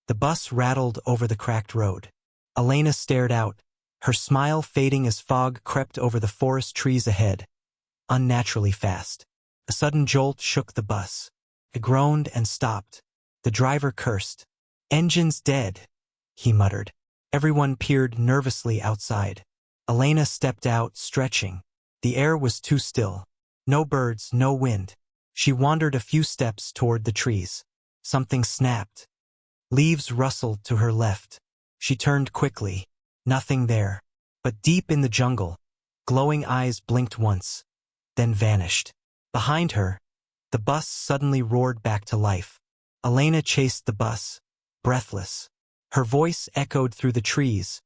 The bus rattled over the cracked road. Elena stared out, her smile fading as fog crept over the forest trees ahead, unnaturally fast. A sudden jolt shook the bus. It groaned and stopped. The driver cursed. "Engine's dead," he muttered. Everyone peered nervously outside. Elena stepped out, stretching. The air was too still. No birds, no wind. She wandered a few steps toward the trees. Something snapped. Leaves rustled to her left. She turned quickly. Nothing there. But deep in the jungle, glowing eyes blinked once, then vanished. Behind her, the bus suddenly roared back to life. Elena chased the bus, breathless. Her voice echoed through the trees,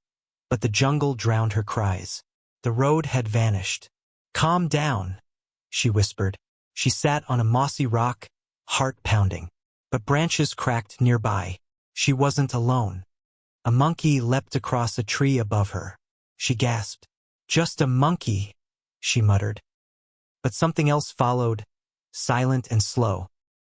but the jungle drowned her cries. The road had vanished. "Calm down," she whispered. She sat on a mossy rock, heart pounding. But branches cracked nearby. She wasn't alone. A monkey leapt across a tree above her. She gasped. "Just a monkey," she muttered. But something else followed, silent and slow.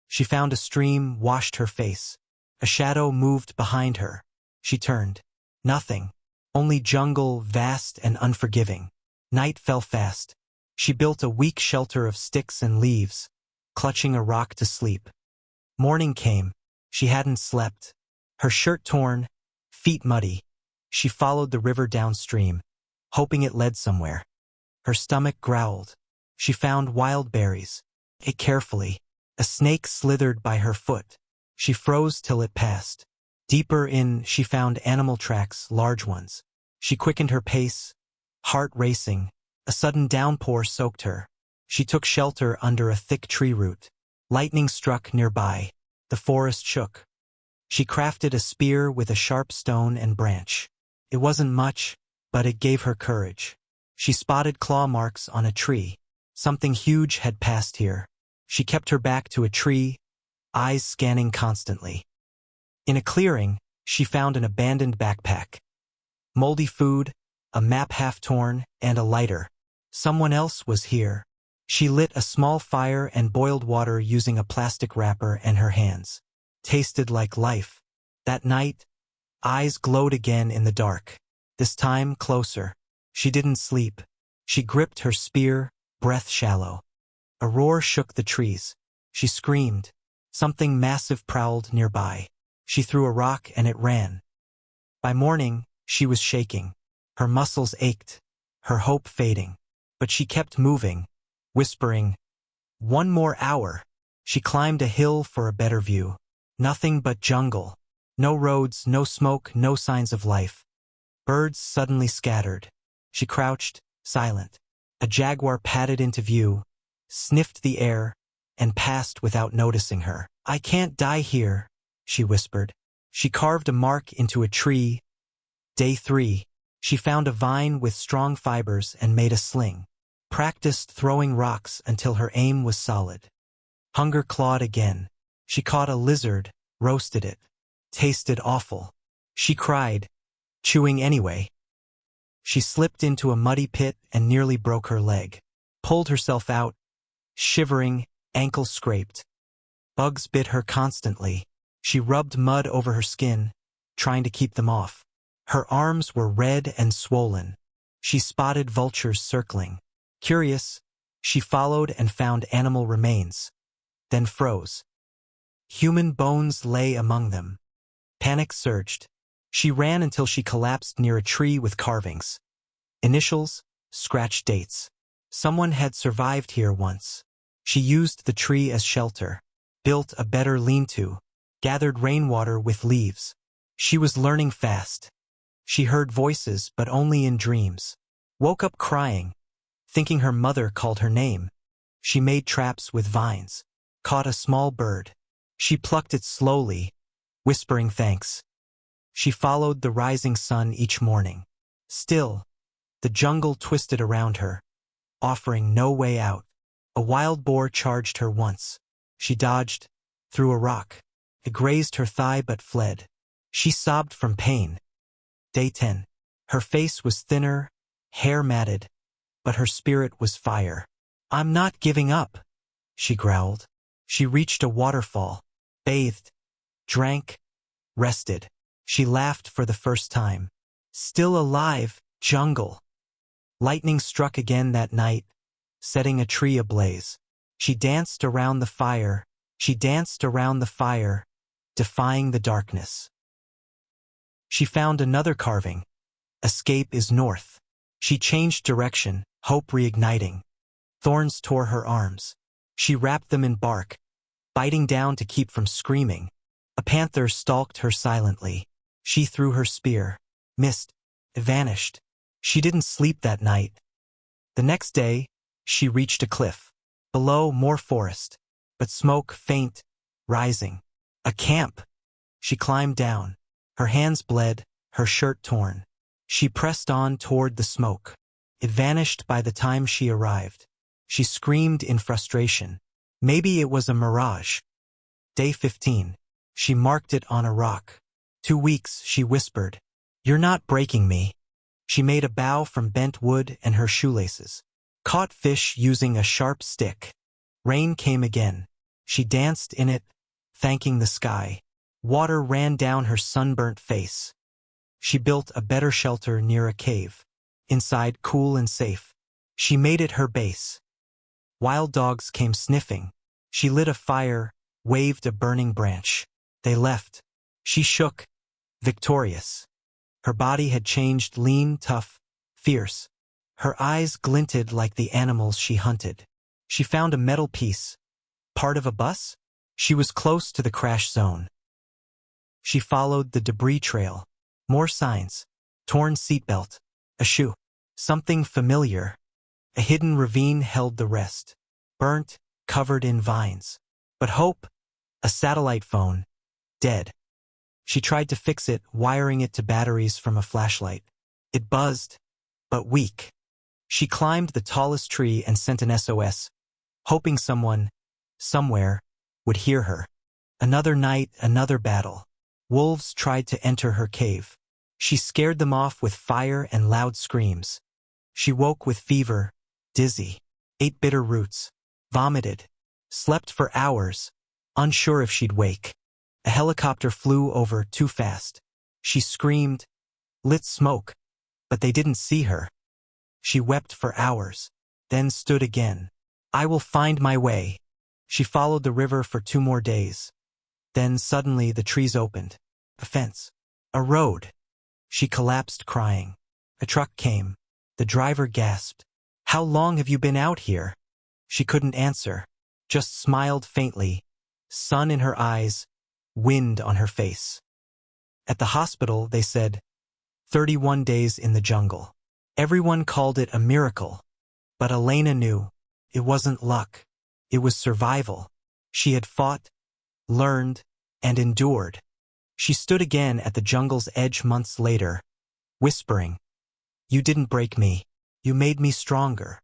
She found a stream, washed her face. A shadow moved behind her. She turned. Nothing. Only jungle, vast and unforgiving. Night fell fast. She built a weak shelter of sticks and leaves, clutching a rock to sleep. Morning came. She hadn't slept. Her shirt torn, feet muddy. She followed the river downstream, hoping it led somewhere. Her stomach growled. She found wild berries. Ate carefully. A snake slithered by her foot. She froze till it passed. Deeper in, she found animal tracks, large ones. She quickened her pace, heart racing. A sudden downpour soaked her. She took shelter under a thick tree root. Lightning struck nearby. The forest shook. She crafted a spear with a sharp stone and branch. It wasn't much, but it gave her courage. She spotted claw marks on a tree. Something huge had passed here. She kept her back to a tree, eyes scanning constantly. In a clearing, she found an abandoned backpack. Moldy food, a map half torn, and a lighter. Someone else was here. She lit a small fire and boiled water using a plastic wrapper and her hands. Tasted like life. That night, eyes glowed again in the dark. This time closer. She didn't sleep. She gripped her spear, breath shallow. A roar shook the trees. She screamed. Something massive prowled nearby. She threw a rock and it ran. By morning, she was shaking. Her muscles ached, her hope fading. But she kept moving, whispering, "One more hour." She climbed a hill for a better view. Nothing but jungle. No roads, no smoke, no signs of life. Birds suddenly scattered. She crouched, silent. A jaguar padded into view, sniffed the air, and passed without noticing her. "I can't die here," she whispered. She carved a mark into a tree. Day 3. She found a vine with strong fibers and made a sling. Practiced throwing rocks until her aim was solid. Hunger clawed again. She caught a lizard, roasted it. Tasted awful. She cried, chewing anyway. She slipped into a muddy pit and nearly broke her leg. Pulled herself out, shivering, ankles scraped. Bugs bit her constantly. She rubbed mud over her skin, trying to keep them off. Her arms were red and swollen. She spotted vultures circling. Curious, she followed and found animal remains, then froze. Human bones lay among them. Panic surged. She ran until she collapsed near a tree with carvings. Initials, scratched dates. Someone had survived here once. She used the tree as shelter, built a better lean-to, gathered rainwater with leaves. She was learning fast. She heard voices, but only in dreams. Woke up crying, thinking her mother called her name. She made traps with vines, caught a small bird. She plucked it slowly, whispering thanks. She followed the rising sun each morning. Still, the jungle twisted around her, offering no way out. A wild boar charged her once. She dodged, threw a rock. It grazed her thigh but fled. She sobbed from pain. Day 10. Her face was thinner, hair matted, but her spirit was fire. "I'm not giving up," she growled. She reached a waterfall, bathed, drank, rested. She laughed for the first time. Still alive, jungle. Lightning struck again that night, setting a tree ablaze. She danced around the fire. She danced around the fire, defying the darkness. She found another carving. Escape is north. She changed direction, hope reigniting. Thorns tore her arms. She wrapped them in bark, biting down to keep from screaming. A panther stalked her silently. She threw her spear. Missed. It vanished. She didn't sleep that night. The next day, she reached a cliff. Below, more forest, but smoke faint, rising. A camp. She climbed down. Her hands bled, her shirt torn. She pressed on toward the smoke. It vanished by the time she arrived. She screamed in frustration. Maybe it was a mirage. Day 15. She marked it on a rock. 2 weeks, she whispered. You're not breaking me. She made a bow from bent wood and her shoelaces. Caught fish using a sharp stick. Rain came again. She danced in it, thanking the sky. Water ran down her sunburnt face. She built a better shelter near a cave. Inside, cool and safe. She made it her base. Wild dogs came sniffing. She lit a fire, waved a burning branch. They left. She shook, victorious. Her body had changed, lean, tough, fierce. Her eyes glinted like the animals she hunted. She found a metal piece. Part of a bus? She was close to the crash zone. She followed the debris trail. More signs. Torn seatbelt. A shoe. Something familiar. A hidden ravine held the rest. Burnt, covered in vines. But hope? A satellite phone. Dead. She tried to fix it, wiring it to batteries from a flashlight. It buzzed, but weak. She climbed the tallest tree and sent an SOS, hoping someone, somewhere, would hear her. Another night, another battle. Wolves tried to enter her cave. She scared them off with fire and loud screams. She woke with fever, dizzy, ate bitter roots, vomited, slept for hours, unsure if she'd wake. A helicopter flew over too fast. She screamed, lit smoke, but they didn't see her. She wept for hours, then stood again. I will find my way. She followed the river for 2 more days. Then suddenly the trees opened. A fence. A road. She collapsed crying. A truck came. The driver gasped. How long have you been out here? She couldn't answer, just smiled faintly, sun in her eyes, wind on her face. At the hospital, they said, 31 days in the jungle. Everyone called it a miracle. But Elena knew it wasn't luck. It was survival. She had fought, learned, and endured. She stood again at the jungle's edge months later, whispering, You didn't break me. You made me stronger.